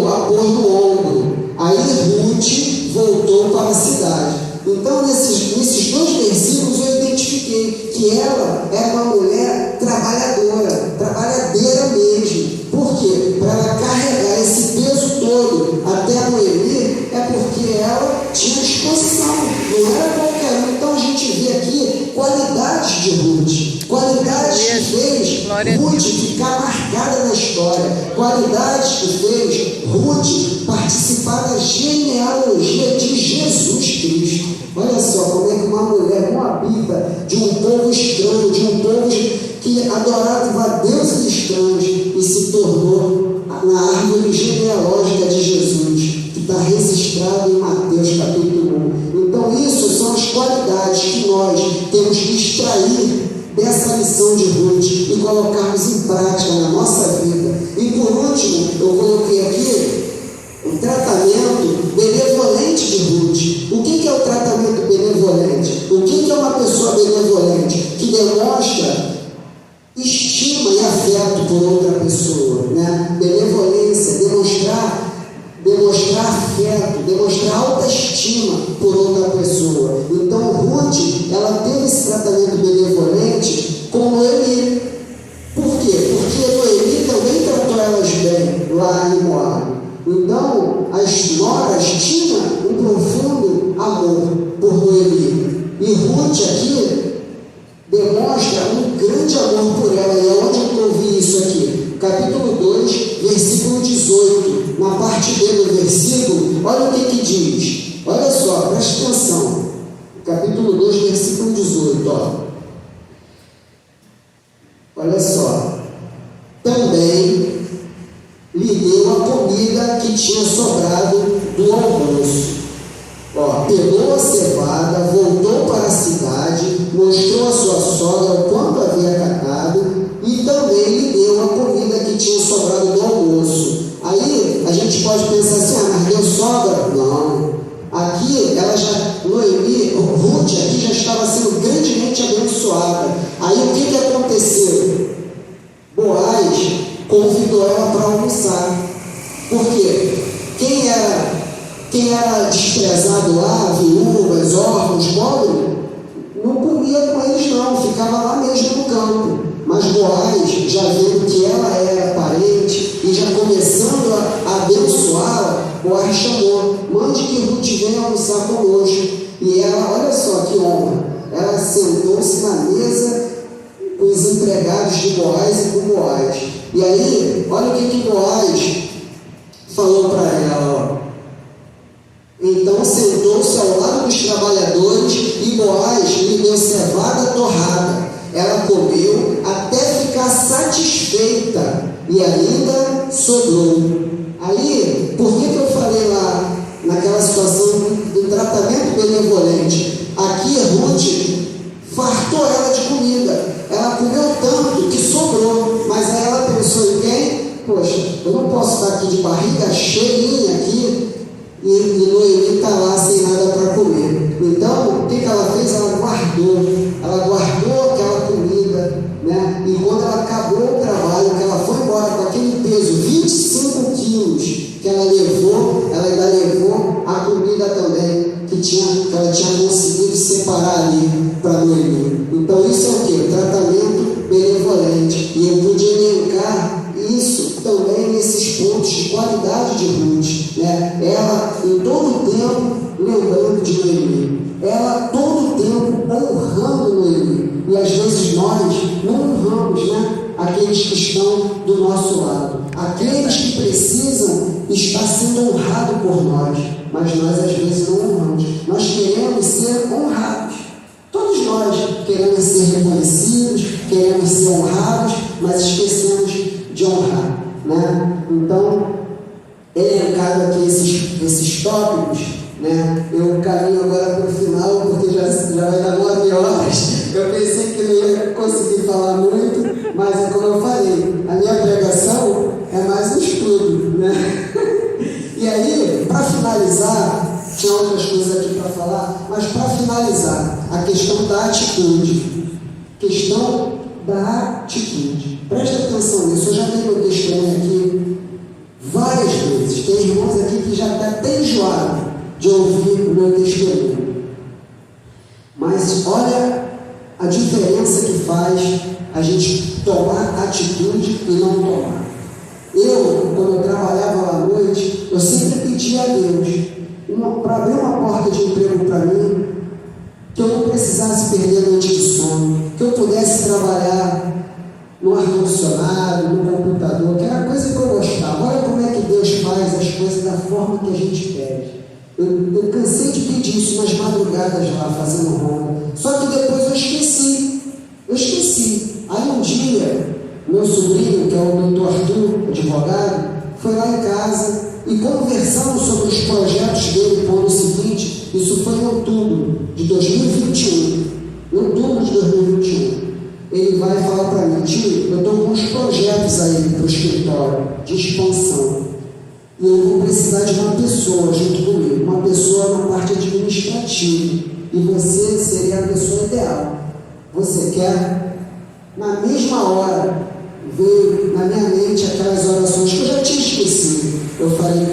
a pôr no ombro. Aí Ruth voltou para a cidade. Então, nesses dois versículos, eu identifiquei que ela era uma mulher trabalhadeira mesmo. Por quê? Para ela carregar esse peso todo até a Noemi, é porque ela tinha disposição, não era qualquer um. Então, a gente vê aqui qualidades de Ruth, qualidades que fez Ruth ficar marcada na história, qualidades que fez Ruth participar da genealogia de Jesus Cristo. Olha só como é que uma mulher moabita, de um povo estranho, de um povo que adorava deuses estranhos, e se tornou na árvore genealógica de Jesus, que está registrado em Mateus qualidades que nós temos que extrair dessa lição de Ruth e colocarmos em prática na nossa vida. E por último, eu coloquei aqui o tratamento benevolente de Ruth. O que é o tratamento benevolente? O que é uma pessoa benevolente? Que demonstra estima e afeto por outra pessoa, né? Benevolência, demonstrar afeto, demonstrar autoestima por outra pessoa. Então Ruth, ela teve esse tratamento benevolente com Noemi. Por quê? Porque Noemi também tratou elas bem lá em Moab. Então as noras tinham um profundo amor por Noemi. E Ruth aqui demonstra um grande amor por ela. E aonde eu ouvi isso aqui? Capítulo 2, versículo 18, na parte B do versículo, olha o que diz. Olha só, preste atenção. Capítulo 2, versículo 18, ó. Olha só. Também lhe deu a comida que tinha sobrado do almoço. Ó, pegou a cevada, voltou para a cidade, mostrou a sua sogra o quanto havia catado e também lhe deu a comida que tinha sobrado do almoço. Aí a gente pode pensar assim, mas deu sobra? Não. Aqui ela já, Noemi, Ruth aqui já estava sendo grandemente abençoada. Aí o que aconteceu? Boaz convidou ela para almoçar. Por quê? Quem era desprezado lá, viúvas, órfãos, pobres, não comia com eles não, ficava lá mesmo no campo. Mas Boaz, já vendo que ela era parente e já começando a abençoá-la, Boaz chamou, mande que Ruth venha almoçar conosco. E ela, olha só que honra, ela sentou-se na mesa com os empregados de Boaz e com Boaz. E aí, olha o que Boaz falou para ela, ó. Então sentou-se ao lado dos trabalhadores e Boaz lhe deu cevada torrada. Ela comeu até ficar satisfeita e ainda sobrou. Aí, por que eu falei lá naquela situação do tratamento benevolente? Aqui Ruth fartou ela de comida. Ela comeu tanto que sobrou. Mas aí ela pensou em quem? Poxa, eu não posso estar aqui de barriga cheinha aqui e Noemi está lá sem nada para comer. Então, o que ela fez? Ela guardou aquela comida, né? E quando ela acabou o trabalho, que ela foi embora com aquele peso, 25 quilos que ela levou, ela ainda levou a comida também, que ela tinha conseguido separar ali para Noemi. Então, isso é o que? O tratamento benevolente. E eu podia elencar isso também nesses pontos de qualidade de Ruth, né? Ela em todo o tempo lembrando de Noemi, ela todo o tempo honrando Noemi. E às vezes nós não honramos, né, aqueles que estão do nosso lado, aqueles que precisam estar sendo honrados por nós, mas nós às vezes não honramos. Nós queremos ser honrados. Todos nós queremos ser reconhecidos, queremos ser honrados, mas esquecemos de honrar, né? Então, elencado aqui esses tópicos, né? Eu caminho agora para o final, porque já vai dar 9 horas. Eu pensei que não ia conseguir falar muito, mas é como eu falei, a minha pregação é mais um estudo, né? E aí, para finalizar, tinha outras coisas aqui para falar, mas para finalizar, a questão da atitude. Questão da atitude. Presta atenção nisso, eu já dei meu testemunho aqui várias vezes. Tem irmãos aqui que já está até enjoado de ouvir o meu testemunho. Mas olha a diferença que faz a gente tomar atitude e não tomar. Quando eu trabalhava lá à noite, eu sempre pedia a Deus para abrir uma porta de emprego para mim, que eu não precisasse perder a noite de sono, que eu pudesse trabalhar no ar-condicionado, no computador, que era coisa que eu gostava. Olha como é que Deus faz as coisas da forma que a gente pede. Eu cansei de pedir isso nas madrugadas lá, fazendo ronda. Só que depois eu esqueci. Aí um dia, meu sobrinho, que é o doutor Arthur, advogado, foi lá em casa e conversando sobre os projetos dele para o ano seguinte. Isso foi em outubro de 2021. Em outubro de 2021. Ele vai falar para mim: tio, eu estou com uns projetos aí para o escritório de expansão. E eu vou precisar de uma pessoa junto comigo, uma pessoa na parte administrativa. E você seria a pessoa ideal. Você quer? Na mesma hora, veio na minha mente aquelas orações que eu já tinha esquecido. Eu falei: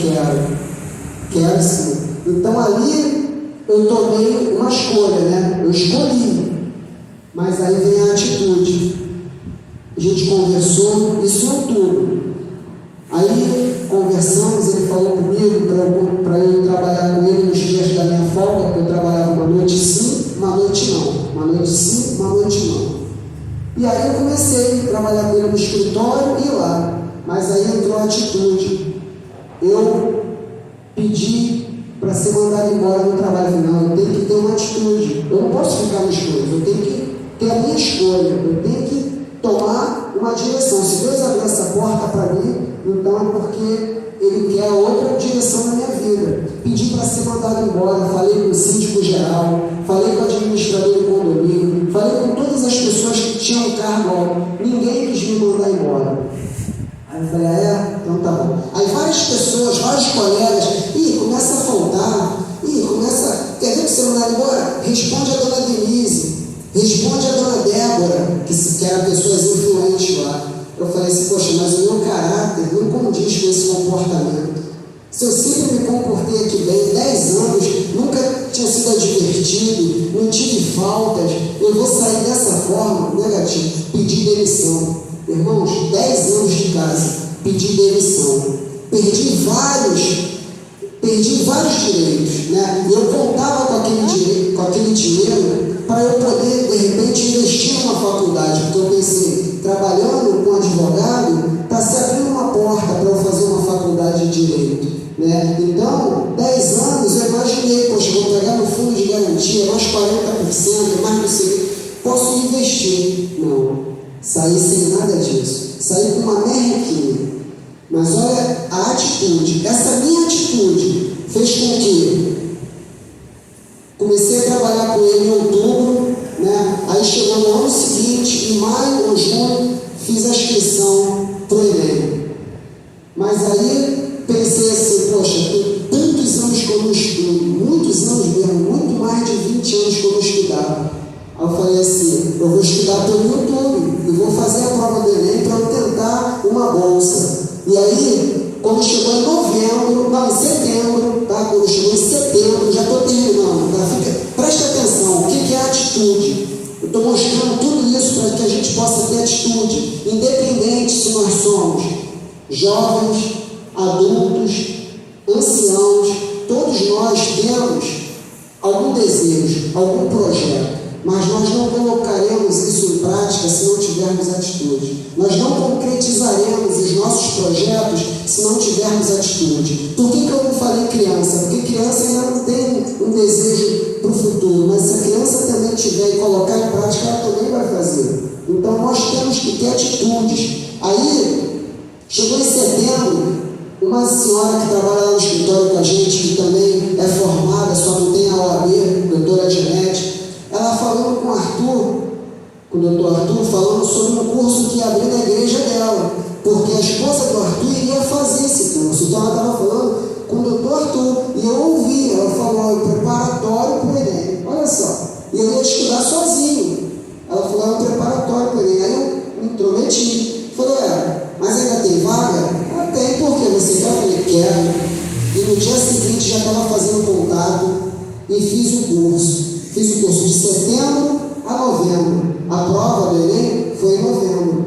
quero sim. Então ali eu tomei uma escolha, né? Eu escolhi. Mas aí vem a atitude. A gente conversou, isso em outubro. Aí conversamos, ele falou comigo para eu trabalhar com ele nos dias da minha folga, porque eu trabalhava uma noite sim, uma noite não. Uma noite sim, uma noite não. E aí eu comecei a trabalhar com ele no escritório e lá. Mas aí entrou a atitude. Eu pedi para ser mandado embora no trabalho. Não, eu tenho que ter uma atitude. Eu não posso ficar nas coisas, eu tenho que ter a minha escolha, eu tenho que tomar uma direção. Se Deus abrir essa porta para mim, então é porque Ele quer outra direção na minha vida. Pedi para ser mandado embora, falei com o síndico geral, falei com o administrador do condomínio, falei com todas as pessoas que tinham cargo alto. Ninguém quis me mandar embora. Aí eu falei: então tá bom. Aí várias pessoas, vários colegas, começa a faltar, quer ver que você mandar embora? Responde a dona Denise, responde a dona Débora, que eram pessoas influentes lá. Eu falei assim: poxa, mas o meu caráter não condiz com esse comportamento. Se eu sempre me comportei aqui bem, 10 anos, nunca tinha sido advertido, não tive faltas, eu vou sair dessa forma? Negativo. Pedi demissão. Irmãos, 10 anos de casa, pedi demissão. Perdi vários direitos, né? E eu contava com aquele dinheiro para eu poder, de repente, investir numa faculdade, porque eu pensei, trabalhando com advogado, está se abrindo uma porta para eu fazer uma faculdade de direito, né? Então, 10 anos eu imaginei: poxa, vou pegar no fundo de garantia, mais 40%, mais não sei, posso investir. Não, saí sem nada disso, saí com uma merrequinha. Mas olha a atitude, essa minha atitude fez com que comecei a trabalhar com ele em outubro, né? Aí chegou no ano seguinte, em maio ou junho, fiz a inscrição para o Enem. Mas aí pensei assim: poxa, tem tantos anos que eu não estudo, muitos anos mesmo, muito mais de 20 anos que eu não estudava. Aí eu falei assim: eu vou estudar pelo YouTube e vou fazer a prova do Enem para eu tentar uma bolsa. E aí, quando chegou em setembro, tá? Quando chegou em setembro, já estou terminando, tá? Presta atenção, o que é atitude? Eu estou mostrando tudo isso para que a gente possa ter atitude, independente se nós somos jovens, adultos, anciãos, todos nós temos algum desejo, algum projeto, mas nós não colocaremos isso em prática se não tivermos atitude. Nós não concretizaremos os nossos projetos se não tivermos atitude. Por que eu não falei criança? Porque criança ainda não tem um desejo para o futuro, mas se a criança também tiver e colocar em prática, ela também vai fazer. Então nós temos que ter atitudes. Aí, chegou em setembro, uma senhora que trabalha lá no escritório com a gente, que também é formada, só não tem a OAB, doutora Janete, ela falando com o doutor Arthur, falando sobre um curso que ia abrir na igreja dela, porque a esposa do Arthur iria fazer esse curso. Então ela estava falando com o doutor Arthur, e eu ouvi, ela falou: o preparatório para o Enem. Olha só, e eu ia estudar sozinho. Ela falou: é um preparatório para o Enem. Aí eu me intrometi, falei: mas ainda tem vaga? Ela tem, por quê? Você quer? Eu falei: quero. E no dia seguinte já estava fazendo contato e fiz o curso. Fiz o curso de setembro a novembro. A prova do Enem foi em novembro.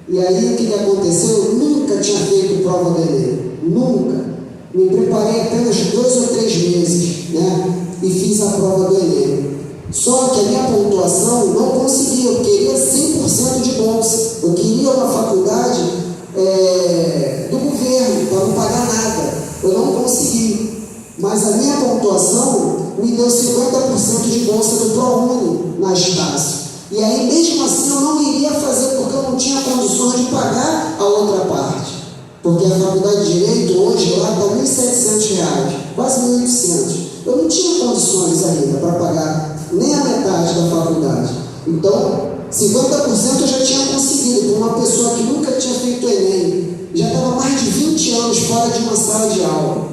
E aí o que aconteceu? Eu nunca tinha feito prova do Enem. Nunca. Me preparei apenas 2 ou 3 meses, né? E fiz a prova do Enem. Só que a minha pontuação não conseguia. Eu queria 100% de bolsa. Eu queria uma faculdade do governo, para não pagar nada. Eu não consegui. Mas a minha pontuação me deu 50% de bolsa do ProUni na Estácio. E aí, mesmo assim, eu não iria fazer, porque eu não tinha condições de pagar a outra parte. Porque a faculdade de Direito hoje lá está R$1.700, quase R$1.800. Eu não tinha condições ainda para pagar nem a metade da faculdade. Então, 50% eu já tinha conseguido, com uma pessoa que nunca tinha feito Enem, já estava mais de 20 anos fora de uma sala de aula.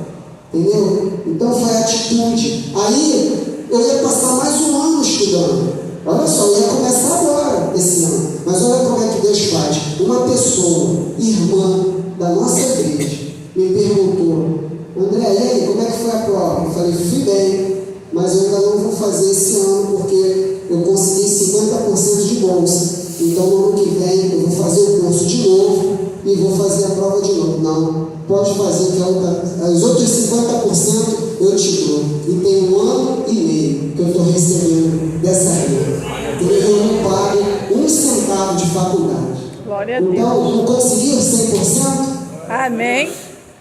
Entendeu? Então foi a atitude. Aí eu ia passar mais um ano estudando. Olha só, eu ia começar agora, esse ano. Mas olha como é que Deus faz. Uma pessoa, irmã da nossa igreja, me perguntou: André, e aí, como é que foi a prova? Eu falei: fui bem, mas eu ainda não vou fazer esse ano porque eu consegui 50% de bolsa. Então no ano que vem eu vou fazer o curso de novo e vou fazer a prova de novo. Não, pode fazer, que os outros 50% eu te dou. E tem 1 ano e meio que eu estou recebendo dessa renda. Eu não pago 1 centavo de faculdade. Glória a Deus. Então, não conseguiu 100%? Amém.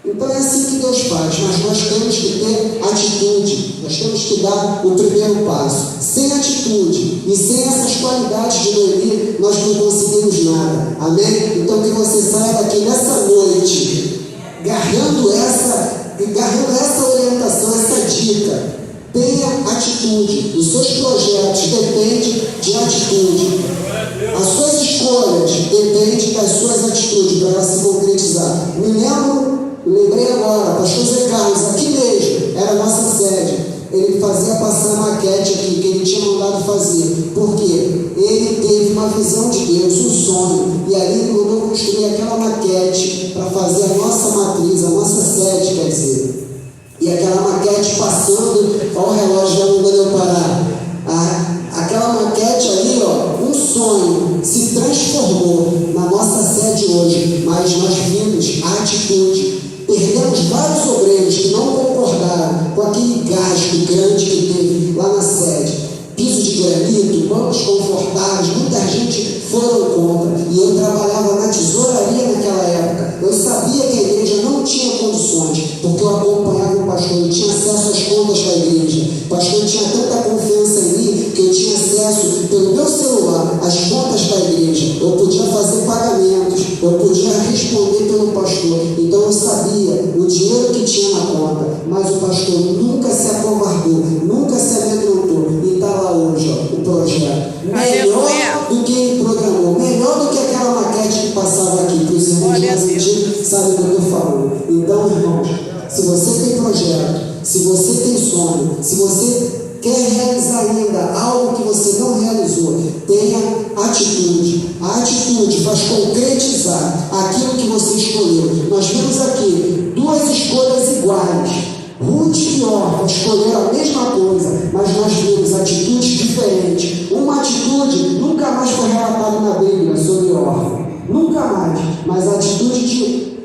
Então é assim que Deus faz, mas nós temos que ter atitude, nós temos que dar o primeiro passo. Sem atitude e sem essas qualidades de Noemi, nós não conseguimos nada. Amém? Então que você saia daqui nessa noite, agarrando essa orientação, essa dica. Tenha atitude. Os seus projetos dependem de atitude. As suas escolhas dependem das suas atitudes para elas se concretizar. Lembrei agora, pastor Zé Carlos, aqui mesmo, era a nossa sede. Ele fazia passar a maquete aqui, que ele tinha mandado fazer. Por quê? Ele teve uma visão de Deus, um sonho. E aí ele mandou construir aquela maquete para fazer a nossa matriz, a nossa sede, quer dizer. E aquela maquete passando, olha o relógio já mandando eu parar. Aquela maquete ali, ó, um sonho, se transformou na nossa sede hoje. Mas nós vimos a atitude. Perdemos vários obreiros que não concordaram com aquele gasto grande que teve lá na sede. Piso de granito, bancos confortáveis, muita gente foram contra. E eu trabalhava na tesouraria naquela época. Eu sabia que a igreja não tinha condições, porque eu acompanhava o pastor, eu tinha acesso às contas da igreja. O pastor tinha tanta confiança em mim que eu tinha acesso pelo meu celular às contas da igreja. Eu podia fazer pagamentos, eu podia responder pelo pastor. Então eu sabia o dinheiro que tinha na conta, mas o pastor nunca se acovardou, nunca se amedrontou. E está lá hoje, ó, o projeto. Melhor do que ele programou, melhor do que aquela maquete que passava aqui, para os irmãos mais antigos sabem do que eu falo. Então, irmãos, se você tem projeto, se você tem sonho, se você quer realizar ainda algo que você não realizou, tenha atitude. A atitude faz concretizar aquilo que você escolheu. Nós vimos aqui 2 escolhas iguais. Ruth e Orfa escolheram a mesma coisa, mas nós vimos atitudes diferentes. Uma atitude nunca mais foi relatada na Bíblia sobre Orfa. Nunca mais. Mas a atitude de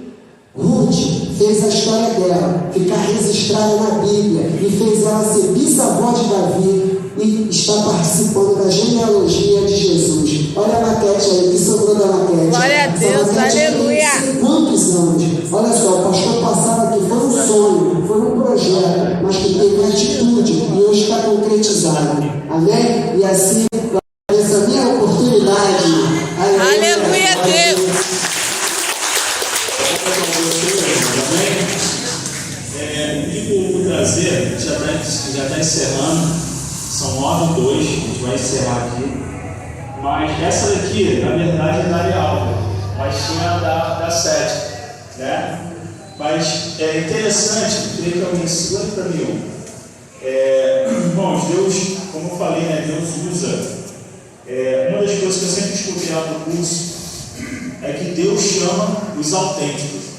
Ruth fez a história dela ficar registrada na Bíblia e fez ela ser bisavó de Davi e está participando da genealogia de Jesus. Olha a maquete aí, que sobrou da maquete. Glória a Deus, aleluia. Quantos anos? Olha só, o pastor passava aqui, foi um sonho, foi um projeto, mas que teve atitude e hoje está concretizado. Amém? E assim, essa minha oportunidade. Aleluia, Deus. E por prazer, já está encerrando. São 9h02, a gente vai encerrar aqui. Mas essa daqui, na verdade, é da Areal, mas tinha da sede, né? Mas é interessante, queria que alguém segura para mim. Irmãos, Deus, como eu falei, né, Deus usa. Uma das coisas que eu sempre escutei lá no curso é que Deus chama os autênticos.